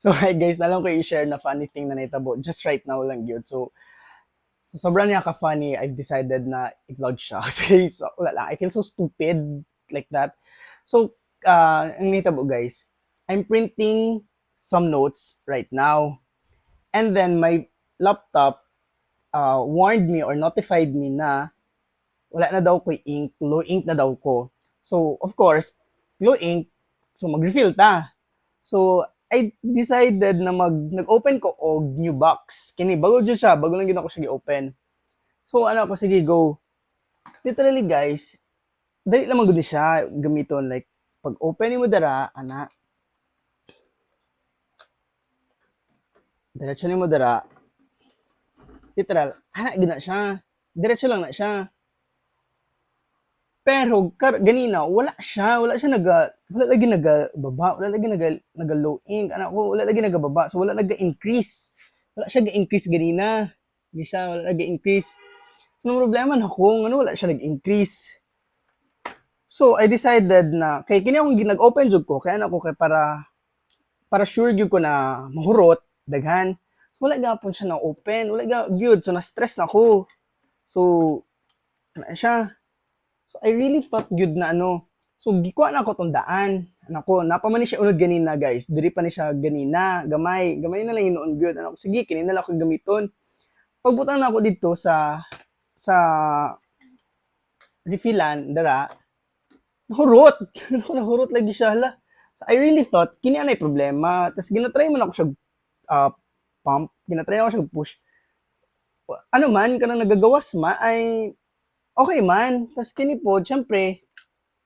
So, hi guys, nalang ko i-share na funny thing na naitabo. Just right now lang yun. So sobrang niya ka-funny, I've decided na i-vlog siya. Kasi, so, wala lang, I feel so stupid like that. So, ang naitabo guys, I'm printing some notes right now. And then, my laptop warned me or notified me na wala na daw ko ink, low ink na daw ko. So, of course, low ink, so mag-refill ta. So, I decided na nag-open ko og new box. Kini, bago dyan siya, bago lang gina ko siya i-open. So, ano ako, sige, go. Literally, guys, dali lang magod siya gamiton. Like, pag open mo dara, ana, diretso ni mo dara, literal, ana, gina siya. Diretso lang na siya. Pero ganina wala siya wala lagi nagababa, wala lagi naga low ink, anak ko, wala lagi nagababa, so wala naga-increase. Wala siya ga-increase ganina. Hindi siya wala naga-increase. So ang problema na ko, ano wala siya nag-increase. So I decided na kay kini akong ginag-open jud ko kaya ako kay para sure gyud ko na mahurot daghan. So, wala gyapon siya na open, wala gyud, so na stress na ako. So ana siya. So, I really thought good na ano. So, gikuha na ako tong daan. Anako, napaman ni siya unod ganina, guys. Diri pa ni siya ganina. Gamay. Gamay na lang inuon good. Anako, sige, kini na lang ako gamiton. Pagbutang na ako dito sa refillan, dara, nahurot. Nahurot lagi siya. Hala. So, I really thought, kini anay problema. Tapos, ginatry mo na ako siya pump. Ginatry ako siya push. Ano man, kanang nagagawas ma, ay okay man. Tapos kini po, syempre,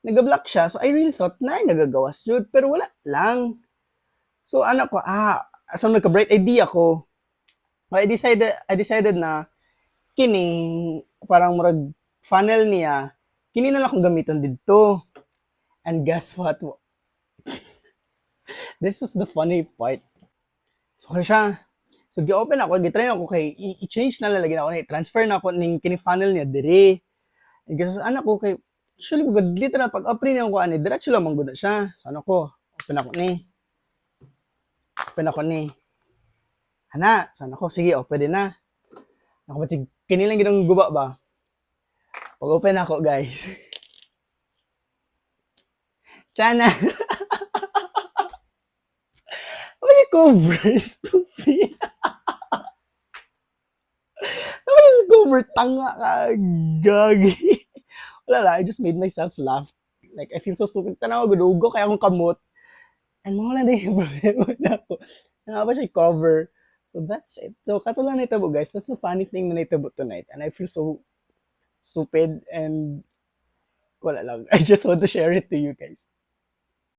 nag-block siya. So I really thought na nagagawas jud, pero wala lang. So ano ko, so nagka-bright idea ko. I decided na kini parang murag funnel niya, kini na lang akong gamiton dito. And guess what? This was the funny part. So kaya siya, so gi-open ako, gi-try ako kay i-change na lalagyan ako ni transfer na ako ning kini funnel niya dire. Kasi anak ko kay usually good literal pag apri niya ko ani diretso lang manggod siya. So ano ko, open ako ni. Open ako ni. Ana, so ano ko sige, open din na. Ako ba kini lang ginang guba ba? Pag open ako, guys. Chana. May cover stupid. May cover tanga ka gagi. Wala lang, I just made myself laugh. Like, I feel so stupid. Tanaw, gudugo, kaya akong kamot. And mga lang din yung problema na ako. Nga ba siya cover? So, that's it. So, katulad na itabo, guys. That's the funny thing na itabo tonight. And I feel so stupid and wala lang. I just want to share it to you guys.